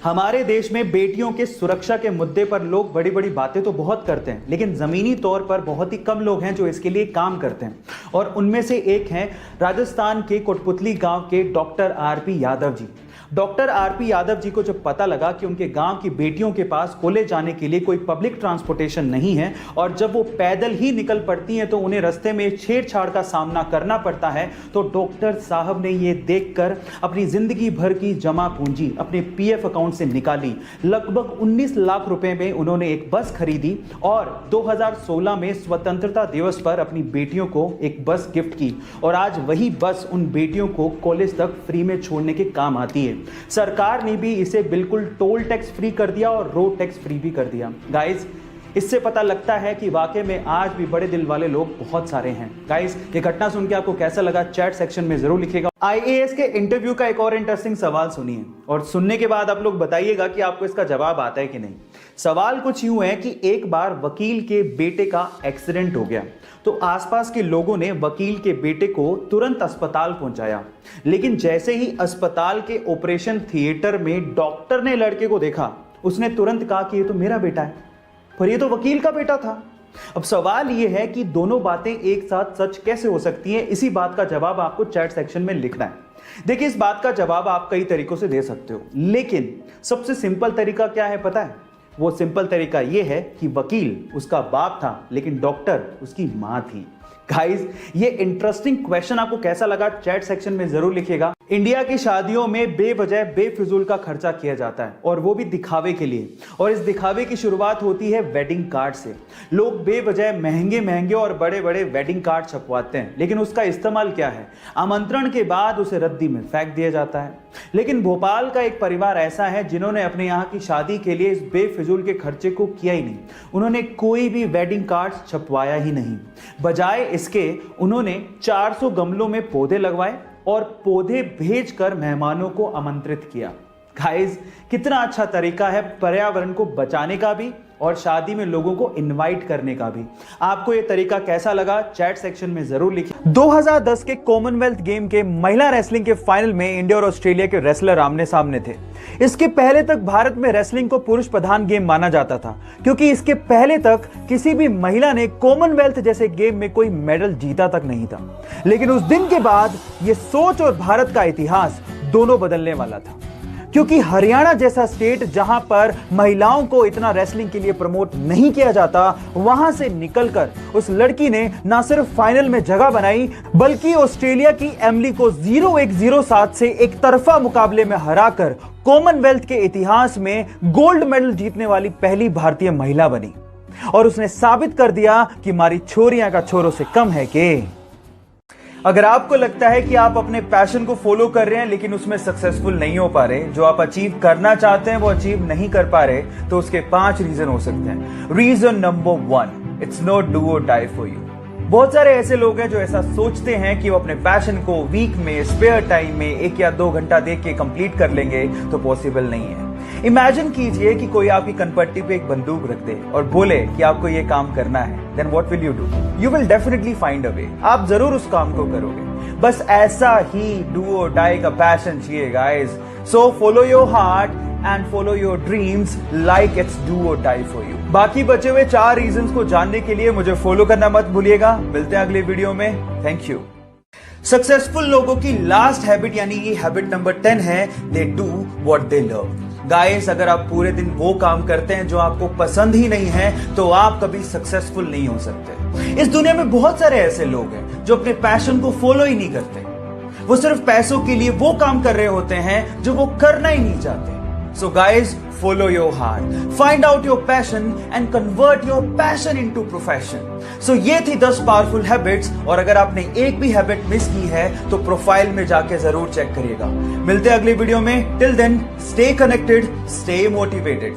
हमारे देश में बेटियों के सुरक्षा के मुद्दे पर लोग बड़ी बड़ी बातें तो बहुत करते हैं, लेकिन जमीनी तौर पर बहुत ही कम लोग हैं जो इसके लिए काम करते हैं। और उनमें से एक हैं राजस्थान के कोटपुतली गांव के doctor RP Yadav ji. Doctor RP Yadav ji को जब पता लगा कि उनके गांव की बेटियों के पास कॉलेज जाने के लिए कोई पब्लिक ट्रांसपोर्टेशन नहीं है और जब वो पैदल ही निकल पड़ती हैं तो उन्हें रास्ते में छेड़छाड़ का सामना करना पड़ता है, तो डॉक्टर साहब ने ये देखकर अपनी जिंदगी भर की जमा पूंजी अपने पीएफ अकाउंट से निकाली। लगभग 19 लाख रुपए में उन्होंने एक बस खरीदी और 2016 में स्वतंत्रता दिवस पर अपनी बेटियों को एक बस गिफ्ट की और आज वही बस उन बेटियों को कॉलेज तक फ्री में छोड़ने के काम आती है। सरकार ने भी इसे बिल्कुल टोल टैक्स फ्री कर दिया और रोड टैक्स फ्री भी कर दिया। गाइस, इससे पता लगता है कि वाकई में आज भी बड़े दिल वाले लोग बहुत सारे हैं। गाइस, ये घटना सुन के आपको कैसा लगा चैट सेक्शन में जरूर लिखिएगा। आईएएस के इंटरव्यू का एक और इंटरेस्टिंग सवाल सुनिए और सुनने के बाद आप लोग बताइएगा कि आपको इसका जवाब आता है कि नहीं। सवाल कुछ यूं है कि एक बार वकील के बेटे का एक्सीडेंट हो गया तो आसपास के लोगों ने वकील के बेटे को तुरंत अस्पताल पहुंचाया, लेकिन जैसे ही अस्पताल के ऑपरेशन थिएटर में डॉक्टर ने लड़के को देखा, उसने तुरंत कहा कि ये तो मेरा बेटा है, पर ये तो वकील का बेटा था। अब सवाल यह है कि दोनों बातें एक साथ सच कैसे हो सकती हैं। इसी बात का जवाब आपको चैट सेक्शन में लिखना है। देखिए, इस बात का जवाब आप कई तरीकों से दे सकते हो, लेकिन सबसे सिंपल तरीका क्या है पता है? वो सिंपल तरीका यह है कि वकील उसका बाप था लेकिन डॉक्टर उसकी मां थी। गाइस, ये इंटरेस्टिंग क्वेश्चन आपको कैसा लगा चैट सेक्शन में जरूर लिखिएगा। इंडिया की शादियों में बेवजह बेफिजूल का खर्चा किया जाता है और वो भी दिखावे के लिए, और इस दिखावे की शुरुआत होती है वेडिंग कार्ड से। लोग बेवजह महंगे महंगे और बड़े बड़े वेडिंग कार्ड छपवाते हैं, लेकिन उसका इस्तेमाल क्या है? आमंत्रण के बाद उसे रद्दी में फेंक दिया जाता है। लेकिन भोपाल का एक परिवार ऐसा है जिन्होंने अपने यहाँ की शादी के लिए इस बेफिजूल के खर्चे को किया ही नहीं। उन्होंने कोई भी वेडिंग कार्ड छपवाया ही नहीं। बजाय इसके उन्होंने 400 गमलों में पौधे लगवाए और पौधे भेजकर मेहमानों को आमंत्रित किया। गाइस, कितना अच्छा तरीका है पर्यावरण को बचाने का भी और शादी में लोगों को इनवाइट करने का भी। आपको यह तरीका कैसा लगा चैट सेक्शन में जरूर लिखिए। 2010 के कॉमनवेल्थ गेम के महिला रेसलिंग के फाइनल में इंडिया और ऑस्ट्रेलिया के रेसलर आमने सामने थे। इसके पहले तक भारत में रेसलिंग को पुरुष प्रधान गेम माना जाता था, क्योंकि इसके पहले तक किसी भी महिला ने कॉमनवेल्थ जैसे गेम में कोई मेडल जीता तक नहीं था। लेकिन उस दिन के बाद यह सोच और भारत का इतिहास दोनों बदलने वाला था, क्योंकि हरियाणा जैसा स्टेट जहां पर महिलाओं को इतना रेसलिंग के लिए प्रमोट नहीं किया जाता, वहां से निकलकर उस लड़की ने ना सिर्फ फाइनल में जगह बनाई, बल्कि ऑस्ट्रेलिया की एमिली को 0-1-0-7 से एक तरफा मुकाबले में हराकर कॉमनवेल्थ के इतिहास में गोल्ड मेडल जीतने वाली पहली भारतीय महिला बनी। और उसने साबित कर दिया कि हमारी छोरियां का छोरों से कम है कि। अगर आपको लगता है कि आप अपने पैशन को फॉलो कर रहे हैं लेकिन उसमें सक्सेसफुल नहीं हो पा रहे, जो आप अचीव करना चाहते हैं वो अचीव नहीं कर पा रहे, तो उसके 5 रीजन हो सकते हैं। Reason number 1, it's not do or die for you. बहुत सारे ऐसे लोग हैं जो ऐसा सोचते हैं कि वो अपने पैशन को वीक में स्पेयर टाइम में 1 या 2 घंटा देख के कंप्लीट कर लेंगे, तो पॉसिबल नहीं है। इमेजिन कीजिए कि कोई आपकी कनपट्टी पे एक बंदूक रख दे और बोले कि आपको ये काम करना है, then what will you do? You will definitely find a way. आप जरूर उस काम को करोगे। बस ऐसा ही डू और डाई का पैशन चाहिए guys. So follow your heart and follow your dreams like it's do or die for you. बाकी बचे हुए 4 रीजंस को जानने के लिए मुझे फॉलो करना मत भूलिएगा। मिलते हैं अगले वीडियो में। Thank you. सक्सेसफुल लोगों की लास्ट हैबिट यानी कि हैबिट नंबर 10 है, they do what they love. Guys, अगर आप पूरे दिन वो काम करते हैं जो आपको पसंद ही नहीं है, तो आप कभी सक्सेसफुल नहीं हो सकते। इस दुनिया में बहुत सारे ऐसे लोग हैं जो अपने पैशन को फॉलो ही नहीं करते। वो सिर्फ पैसों के लिए वो काम कर रहे होते हैं जो वो करना ही नहीं चाहते। So guys, follow your heart, find out your passion and convert your passion into profession. So ये थी 10 पावरफुल हैबिट्स, और अगर आपने एक भी हैबिट मिस की है तो प्रोफाइल में जाके जरूर चेक करिएगा। मिलते हैं अगले वीडियो में। Till then, stay connected, stay motivated.